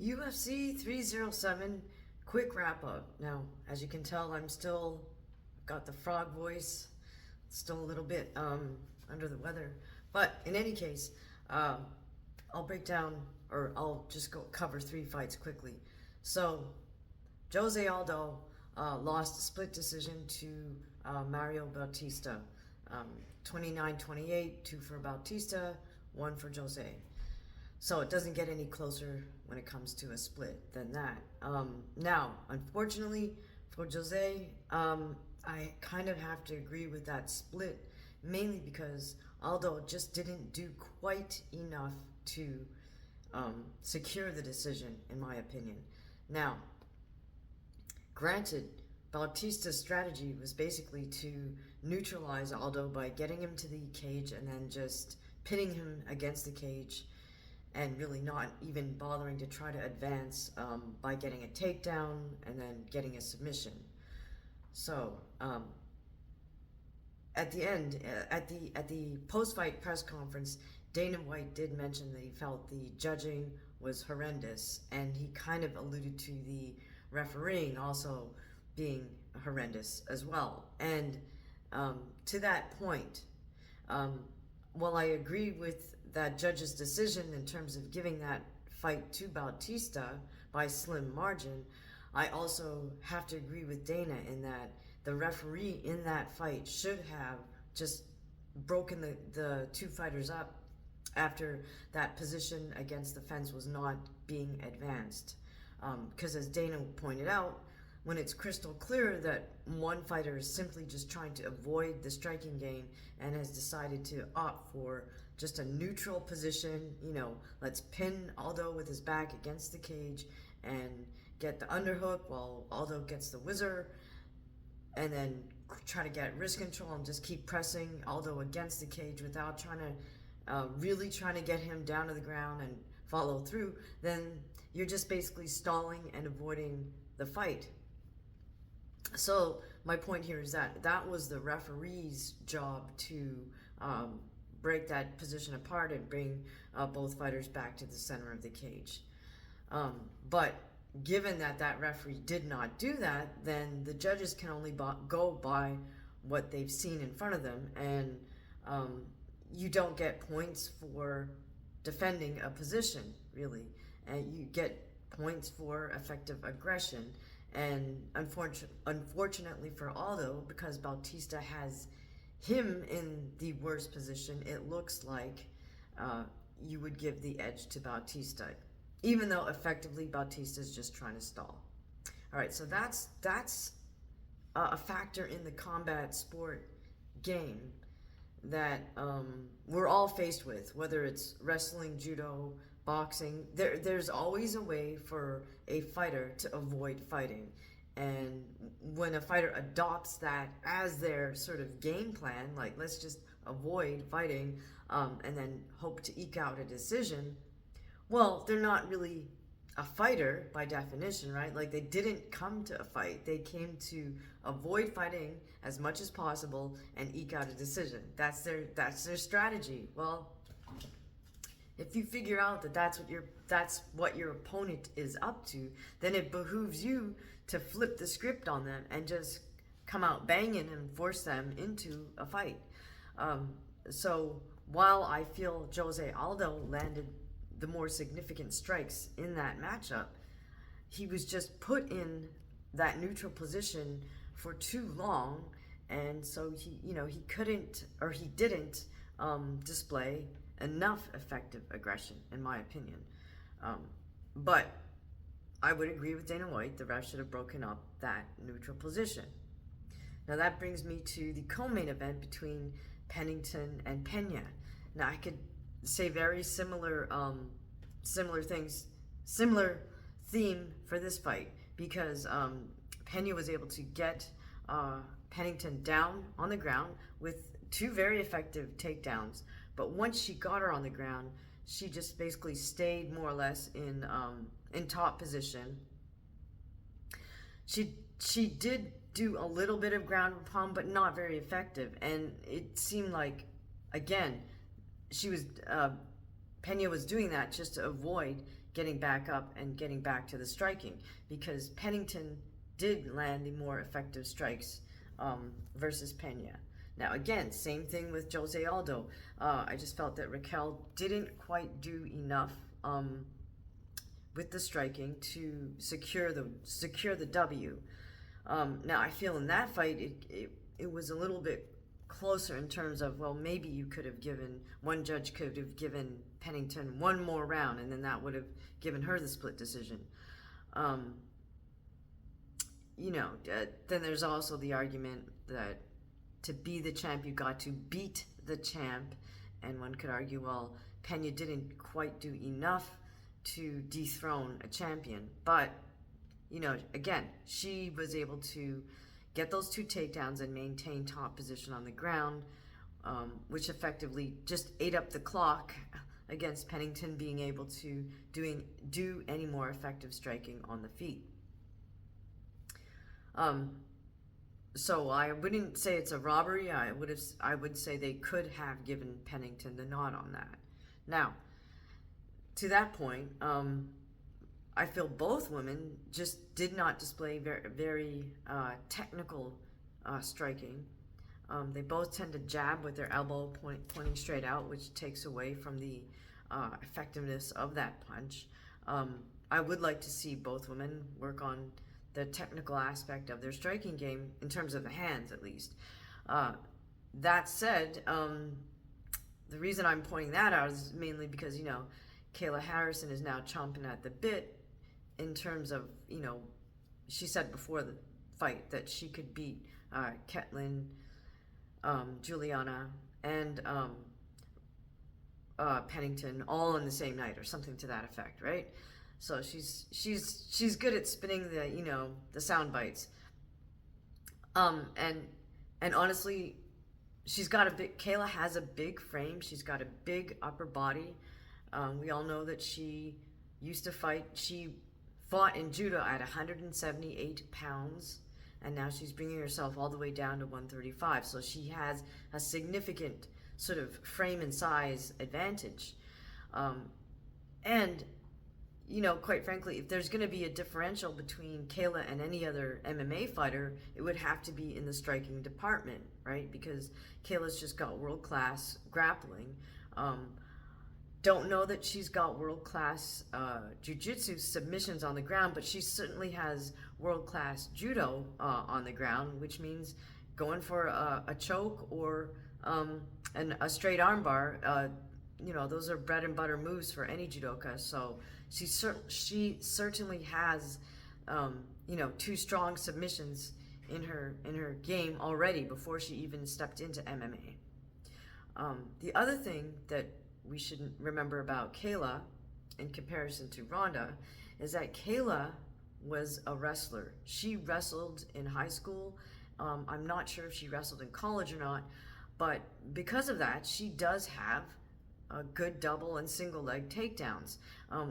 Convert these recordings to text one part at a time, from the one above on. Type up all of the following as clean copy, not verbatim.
UFC 307 quick wrap up. Now, as you can tell, I'm still got the frog voice, still a little bit under the weather. But in any case, I'll break down, or I'll just go cover three fights quickly. So, Jose Aldo lost a split decision to Mario Bautista. 29-28, 2 for Bautista, 1 for Jose. So it doesn't get any closer when it comes to a split than that. Now, unfortunately for Jose, I kind of have to agree with that split, mainly because Aldo just didn't do quite enough to secure the decision, in my opinion. Now, granted, Bautista's strategy was basically to neutralize Aldo by getting him to the cage and then just pitting him against the cage and really not even bothering to try to advance by getting a takedown and then getting a submission. So at the end, at the post-fight press conference, Dana White did mention that he felt the judging was horrendous, and he kind of alluded to the refereeing also being horrendous as well. And to that point, while I agree with that judge's decision in terms of giving that fight to Bautista by slim margin, I also have to agree with Dana in that the referee in that fight should have just broken the two fighters up after that position against the fence was not being advanced. Because as Dana pointed out, when it's crystal clear that one fighter is simply just trying to avoid the striking game and has decided to opt for just a neutral position, let's pin Aldo with his back against the cage and get the underhook while Aldo gets the whizzer, and then try to get wrist control and just keep pressing Aldo against the cage without really trying to get him down to the ground and follow through, then you're just basically stalling and avoiding the fight. So my point here is that that was the referee's job to break that position apart and bring both fighters back to the center of the cage. But given that that referee did not do that, then the judges can only go by what they've seen in front of them, and you don't get points for defending a position, really, and you get points for effective aggression. And unfortunately for Aldo, because Bautista has him in the worst position, it looks like you would give the edge to Bautista, even though effectively Bautista is just trying to stall. All right, so that's a factor in the combat sport game that we're all faced with, whether it's wrestling, judo, boxing. There's always a way for a fighter to avoid fighting, and when a fighter adopts that as their sort of game plan, like let's just avoid fighting and then hope to eke out a decision, well, they're not really a fighter by definition, right? Like, they didn't come to a fight. They came to avoid fighting as much as possible and eke out a decision. That's their strategy. Well, if you figure out that that's what your opponent is up to, then it behooves you to flip the script on them and just come out banging and force them into a fight. So while I feel Jose Aldo landed the more significant strikes in that matchup, he was just put in that neutral position for too long, and so he couldn't, or he didn't display enough effective aggression, in my opinion. But I would agree with Dana White, the ref should have broken up that neutral position. Now that brings me to the co-main event between Pennington and Pena. Now I could say very similar things, similar theme for this fight, because Pena was able to get Pennington down on the ground with two very effective takedowns. But once she got her on the ground, she just basically stayed more or less in top position. She did do a little bit of ground and pound, but not very effective. And it seemed like, again, Pena was doing that just to avoid getting back up and getting back to the striking, because Pennington did land the more effective strikes versus Pena. Now, again, same thing with Jose Aldo. I just felt that Raquel didn't quite do enough with the striking to secure the W. Now, I feel in that fight it was a little bit closer in terms of, well, maybe one judge could have given Pennington one more round, and then that would have given her the split decision. Then there's also the argument that to be the champ, you got to beat the champ. And one could argue, well, Pena didn't quite do enough to dethrone a champion. But, again, she was able to get those 2 takedowns and maintain top position on the ground, which effectively just ate up the clock against Pennington being able to do any more effective striking on the feet. So I wouldn't say it's a robbery. I would say they could have given Pennington the nod on that. Now, to that point, I feel both women just did not display very technical striking. They both tend to jab with their elbow pointing straight out, which takes away from the effectiveness of that punch. I would like to see both women work on the technical aspect of their striking game, in terms of the hands at least. That said, the reason I'm pointing that out is mainly because, Kayla Harrison is now chomping at the bit in terms of, she said before the fight that she could beat Ketlin, Juliana, and Pennington all in the same night, or something to that effect, right? So she's good at spinning the sound bites. And honestly, Kayla has a big frame. She's got a big upper body. We all know that she used to fight. She fought in judo at 178 pounds, and now she's bringing herself all the way down to 135. So she has a significant sort of frame and size advantage. And quite frankly, if there's going to be a differential between Kayla and any other MMA fighter, it would have to be in the striking department, right? Because Kayla's just got world-class grappling. Don't know that she's got world-class jiu-jitsu submissions on the ground, but she certainly has world-class judo on the ground, which means going for a choke or a straight armbar. Those are bread and butter moves for any judoka. So she certainly has 2 strong submissions in her game already before she even stepped into MMA. The other thing that we should remember about Kayla in comparison to Ronda is that Kayla was a wrestler. She wrestled in high school. I'm not sure if she wrestled in college or not, but because of that, she does have a good double and single leg takedowns,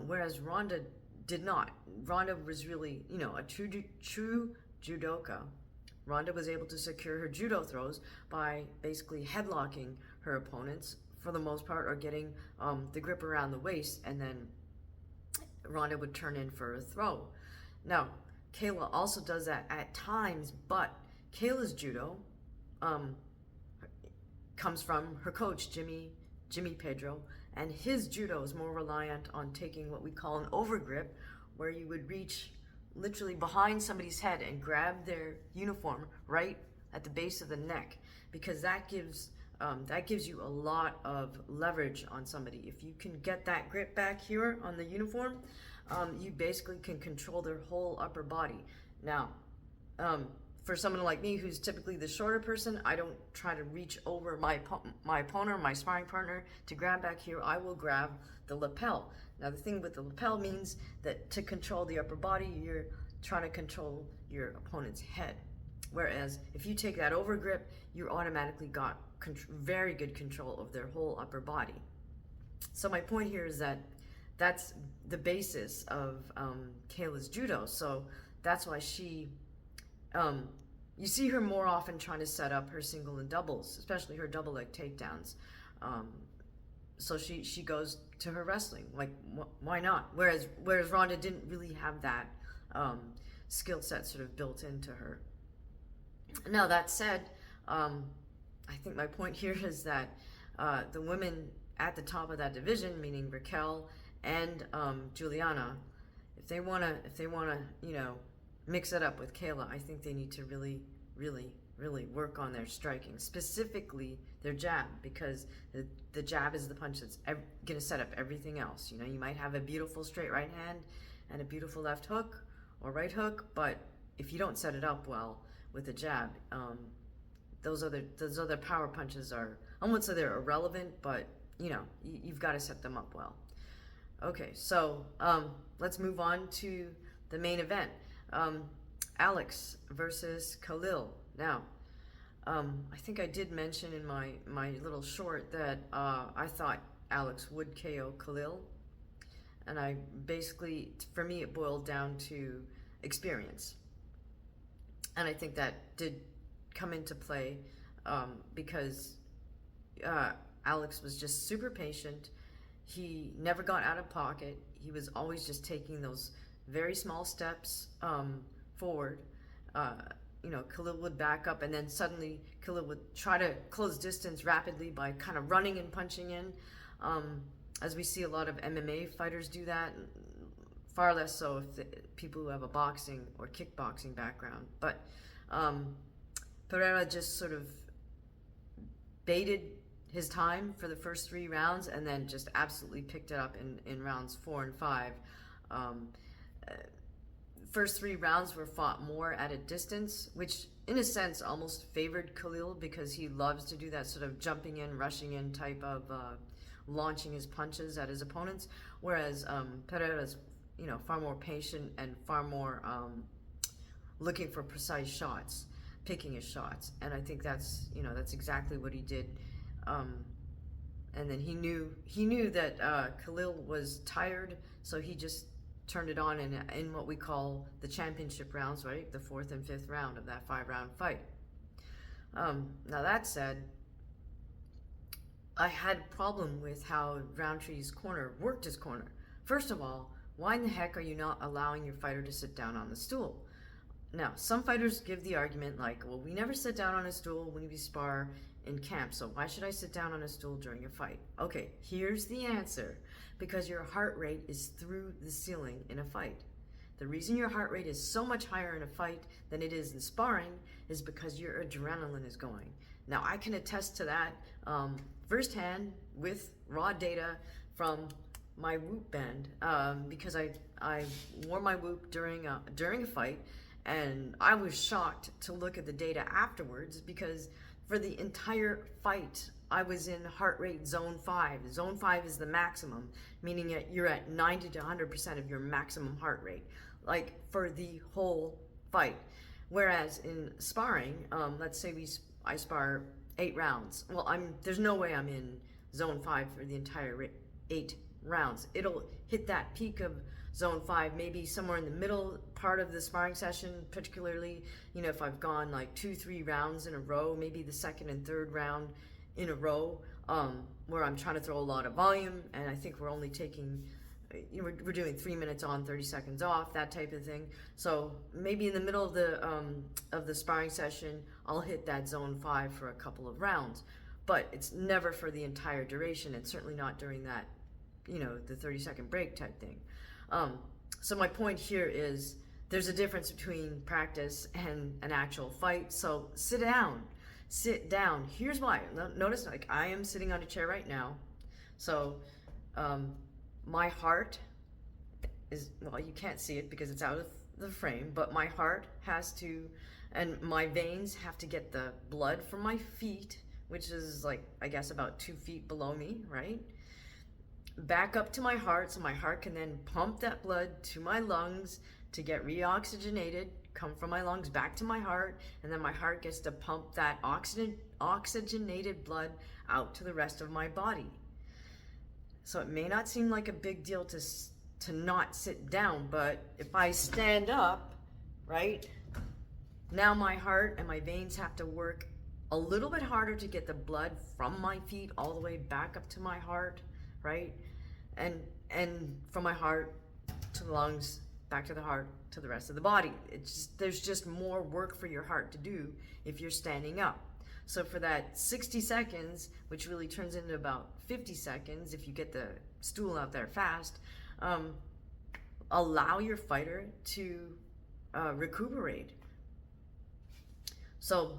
whereas Ronda did not. Ronda was really, a true judoka. Ronda was able to secure her judo throws by basically headlocking her opponents for the most part, or getting the grip around the waist, and then Ronda would turn in for a throw. Now, Kayla also does that at times, but Kayla's judo comes from her coach, Jimmy Pedro, and his judo is more reliant on taking what we call an overgrip, where you would reach literally behind somebody's head and grab their uniform right at the base of the neck, because that gives you a lot of leverage on somebody. If you can get that grip back here on the uniform, you basically can control their whole upper body. Now, for someone like me, who's typically the shorter person, I don't try to reach over my opponent, my sparring partner, to grab back here. I will grab the lapel. Now, the thing with the lapel means that to control the upper body, you're trying to control your opponent's head. Whereas if you take that over grip, you automatically got very good control of their whole upper body. So my point here is that that's the basis of Kayla's judo. So that's why she, you see her more often trying to set up her single and doubles, especially her double leg takedowns. so she goes to her wrestling. Like, why not? Whereas Ronda didn't really have that skill set sort of built into her. Now, that said, I think my point here is that the women at the top of that division, meaning Raquel and Juliana, if they wanna mix it up with Kayla, I think they need to really, really, really work on their striking, specifically their jab, because the jab is the punch that's going to set up everything else. You might have a beautiful straight right hand and a beautiful left hook or right hook, but if you don't set it up well with the jab, those other power punches are, I won't say they're irrelevant, but you've got to set them up well. Okay, so let's move on to the main event. Alex versus Khalil. Now, I think I did mention in my little short that I thought Alex would KO Khalil, and I basically, for me, it boiled down to experience, and I think that did come into play because Alex was just super patient. He never got out of pocket. He was always just taking those very small steps forward. Khalil would back up, and then suddenly Khalil would try to close distance rapidly by kind of running and punching in, as we see a lot of MMA fighters do that. Far less so if people who have a boxing or kickboxing background. But Pereira just sort of baited his time for the first 3 rounds and then just absolutely picked it up in rounds 4 and 5. First 3 rounds were fought more at a distance, which in a sense almost favored Khalil because he loves to do that sort of jumping in, rushing in type of launching his punches at his opponents, whereas Pereira's far more patient and far more looking for precise shots, picking his shots, and I think that's exactly what he did. And then he knew that Khalil was tired, so he just turned it on in what we call the championship rounds, right? The 4th and 5th round of that 5-round fight. Now that said, I had a problem with how Roundtree's corner worked his corner. First of all, why in the heck are you not allowing your fighter to sit down on the stool? Now, some fighters give the argument like, well, we never sit down on a stool when we spar in camp, so why should I sit down on a stool during a fight? Okay, here's the answer. Because your heart rate is through the ceiling in a fight. The reason your heart rate is so much higher in a fight than it is in sparring is because your adrenaline is going. Now, I can attest to that firsthand with raw data from my Whoop band, because I wore my Whoop during a fight, and I was shocked to look at the data afterwards because for the entire fight, I was in heart rate zone 5. Zone 5 is the maximum, meaning that you're at 90 to 100% of your maximum heart rate, like for the whole fight. Whereas in sparring, let's say I spar 8 rounds. Well, there's no way I'm in zone 5 for the entire 8 rounds. It'll hit that peak of zone 5 maybe somewhere in the middle part of the sparring session, particularly if I've gone like 2-3 rounds in a row, maybe the 2nd and 3rd round in a row, where I'm trying to throw a lot of volume, and I think we're only taking, we're doing 3 minutes on, 30 seconds off, that type of thing. So maybe in the middle of the sparring session, I'll hit that zone 5 for a couple of rounds, but it's never for the entire duration, and certainly not during that, the 30-second break type thing. So my point here is there's a difference between practice and an actual fight. So sit down. Here's why. Notice, like, I am sitting on a chair right now. So my heart is, well, you can't see it because it's out of the frame, but my heart has to, and my veins have to get the blood from my feet, which is like, I guess about 2 feet below me, right? Back up to my heart, so my heart can then pump that blood to my lungs to get reoxygenated, come from my lungs back to my heart, and then my heart gets to pump that oxygenated blood out to the rest of my body. So it may not seem like a big deal to not sit down, but if I stand up, right, now my heart and my veins have to work a little bit harder to get the blood from my feet all the way back up to my heart, right? And from my heart to the lungs, back to the heart, to the rest of the body. There's just more work for your heart to do if you're standing up. So for that 60 seconds, which really turns into about 50 seconds if you get the stool out there fast, allow your fighter to recuperate. So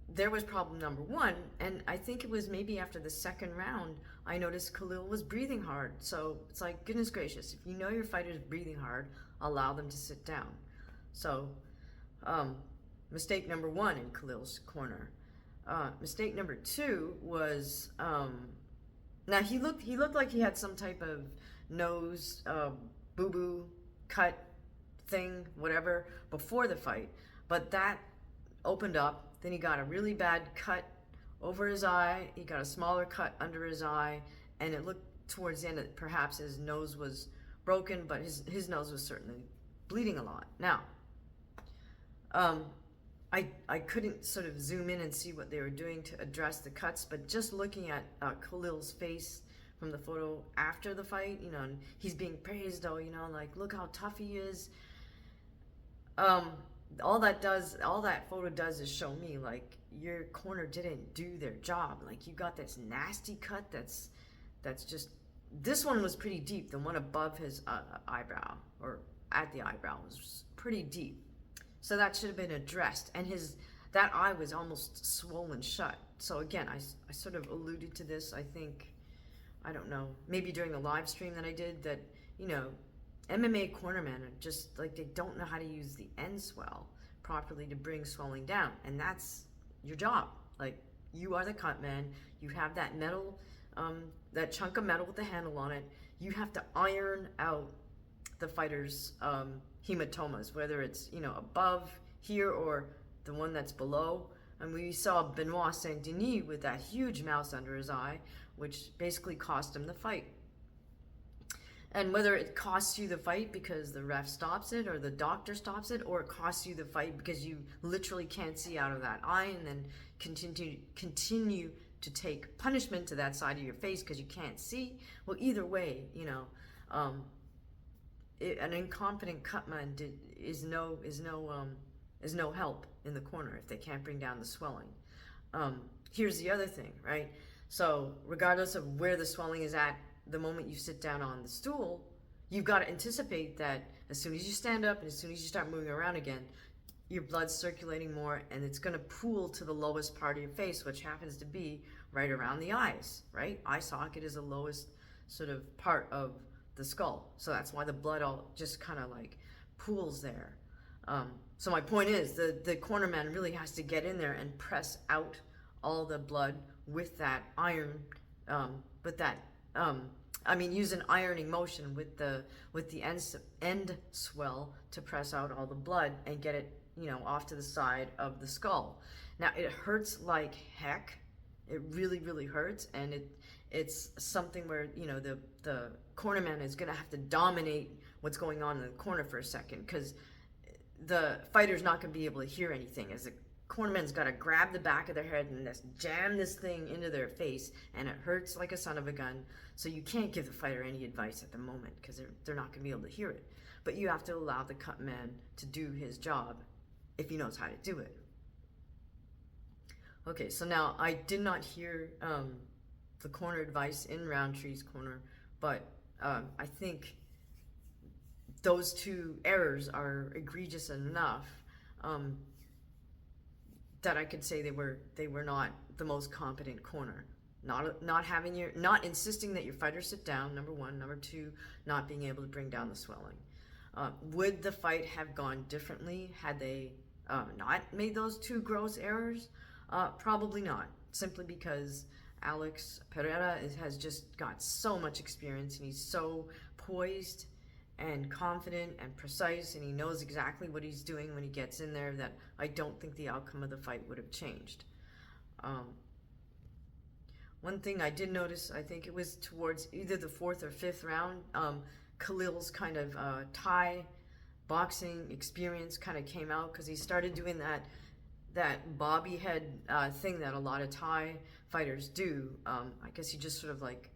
there was problem number one, and I think it was maybe after the second round, I noticed Khalil was breathing hard. So it's like, goodness gracious, if you know your fighter's breathing hard, allow them to sit down. So mistake number one in Khalil's corner. Mistake number two was, now he looked like he had some type of nose boo-boo cut thing, whatever, before the fight, but that opened up. Then he got a really bad cut over his eye. He got a smaller cut under his eye, and it looked towards the end that perhaps his nose was broken, but his nose was certainly bleeding a lot. Now, I couldn't sort of zoom in and see what they were doing to address the cuts, but just looking at Khalil's face from the photo after the fight, you know, and he's being praised, oh, you know, like, look how tough he is. All that photo does is show me, like, your corner didn't do their job. Like, you got this nasty cut that's just, this one was pretty deep. The one above his eyebrow, or at the eyebrow, was pretty deep. So that should have been addressed. And that eye was almost swollen shut. So again, I sort of alluded to this, I think, I don't know, maybe during the live stream that I did, that, you know, MMA cornermen are just like, they don't know how to use the end swell properly to bring swelling down, and that's your job. Like, you are the cut man. You have that metal, that chunk of metal with the handle on it. You have to iron out the fighter's hematomas, whether it's, you know, above here or the one that's below. And we saw Benoit Saint-Denis with that huge mouse under his eye, which basically cost him the fight. And whether it costs you the fight because the ref stops it or the doctor stops it, or it costs you the fight because you literally can't see out of that eye and then continue to take punishment to that side of your face because you can't see. Well, either way, you know, an incompetent cutman is no help in the corner if they can't bring down the swelling. Here's the other thing, right? So regardless of where the swelling is at, the moment you sit down on the stool, you've got to anticipate that as soon as you stand up and as soon as you start moving around again, your blood's circulating more, and it's going to pool to the lowest part of your face, which happens to be right around the eyes, right? Eye socket is the lowest sort of part of the skull. So that's why the blood all just kind of like pools there. So my point is, the cornerman really has to get in there and press out all the blood with that iron, use an ironing motion with the end swell to press out all the blood and get it, you know, off to the side of the skull. Now, it hurts like heck. It really, really hurts, and it's something where, you know, the cornerman is going to have to dominate what's going on in the corner for a second, because the fighter's not going to be able to hear anything, as the cornerman's got to grab the back of their head and just jam this thing into their face, and it hurts like a son of a gun. So you can't give the fighter any advice at the moment because they're not going to be able to hear it. But you have to allow the cut man to do his job if he knows how to do it. Okay, so now I did not hear the corner advice in Roundtree's corner, but I think those two errors are egregious enough that I could say they were not the most competent corner. Not insisting that your fighter sit down, number one. Number two, not being able to bring down the swelling. Would the fight have gone differently had they not made those two gross errors? Probably not, simply because Alex Pereira has just got so much experience, and he's so poised and confident and precise, and he knows exactly what he's doing when he gets in there, that I don't think the outcome of the fight would have changed. One thing I did notice, I think it was towards either the fourth or fifth round, Khalil's kind of Thai boxing experience kind of came out, because he started doing that bobby head thing that a lot of Thai fighters do. I guess he just sort of like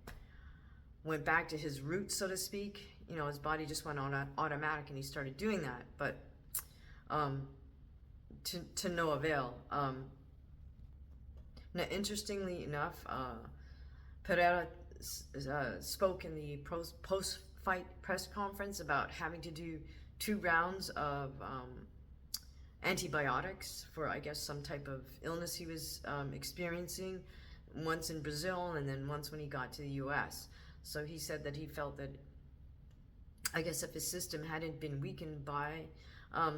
went back to his roots, so to speak. You know, his body just went on automatic, and he started doing that. But to no avail. Now, interestingly enough, Pereira spoke in the post-fight press conference about having to do 2 rounds of antibiotics for, I guess, some type of illness he was experiencing, once in Brazil and then once when he got to the US. So he said that he felt that, I guess, if his system hadn't been weakened by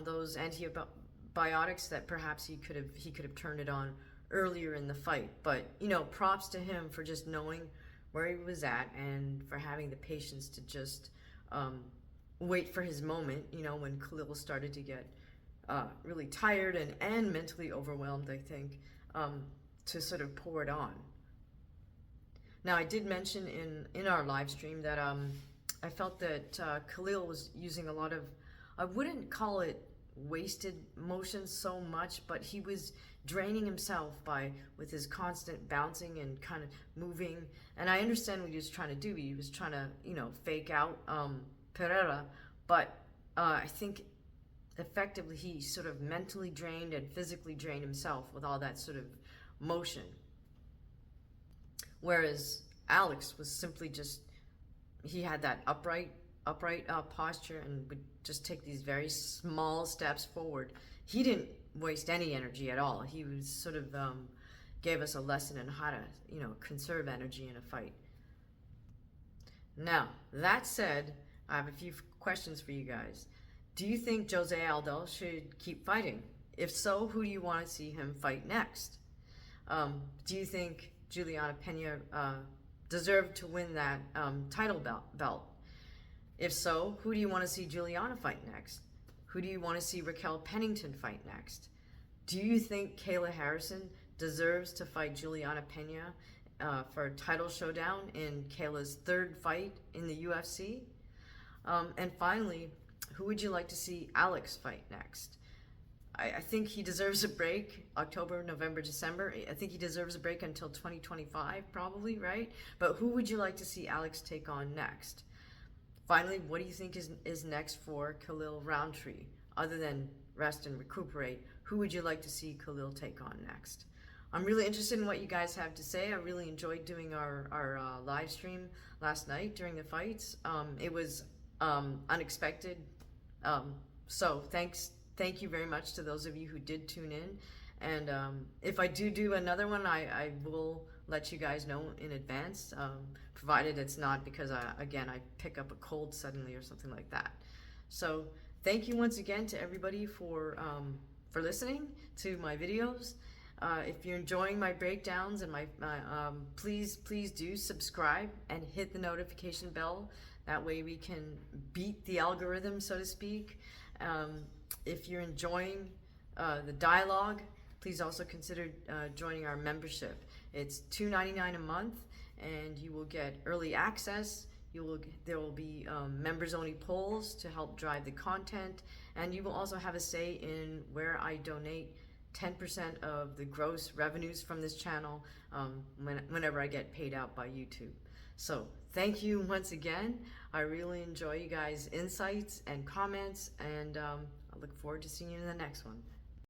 those antibiotics, that perhaps he could have turned it on earlier in the fight. But, you know, props to him for just knowing where he was at and for having the patience to just wait for his moment, you know, when Khalil started to get really tired and mentally overwhelmed, I think, to sort of pour it on. Now, I did mention in our live stream that I felt that Khalil was using a lot of, I wouldn't call it wasted motion so much, but he was draining himself with his constant bouncing and kind of moving. And I understand what he was trying to do. He was trying to, you know, fake out Pereira, but I think effectively he sort of mentally drained and physically drained himself with all that sort of motion. Whereas Alex was simply just, he had that upright posture and would just take these very small steps forward. He didn't waste any energy at all. He was sort of gave us a lesson in how to, you know, conserve energy in a fight. Now, that said, I have a few questions for you guys. Do you think Jose Aldo should keep fighting? If so, who do you want to see him fight next? Do you think Juliana Pena deserved to win that title belt? If so, who do you want to see Juliana fight next? Who do you want to see Raquel Pennington fight next? Do you think Kayla Harrison deserves to fight Juliana Pena for a title showdown in Kayla's 3rd fight in the UFC? And finally, who would you like to see Alex fight next? I think he deserves a break, October, November, December. I think he deserves a break until 2025, probably, right? But who would you like to see Alex take on next? Finally, what do you think is next for Khalil Roundtree? Other than rest and recuperate, who would you like to see Khalil take on next? I'm really interested in what you guys have to say. I really enjoyed doing our live stream last night during the fights. It was unexpected. So thank you very much to those of you who did tune in. And if I do another one, I will let you guys know in advance, provided it's not because I pick up a cold suddenly or something like that. So thank you once again to everybody for listening to my videos. If you're enjoying my breakdowns and my please do subscribe and hit the notification bell. That way we can beat the algorithm, so to speak. If you're enjoying the dialogue, please also consider joining our membership. It's $2.99 a month, and you will get early access. There will be members-only polls to help drive the content, and you will also have a say in where I donate 10% of the gross revenues from this channel whenever I get paid out by YouTube. So thank you once again. I really enjoy you guys' insights and comments, and I look forward to seeing you in the next one.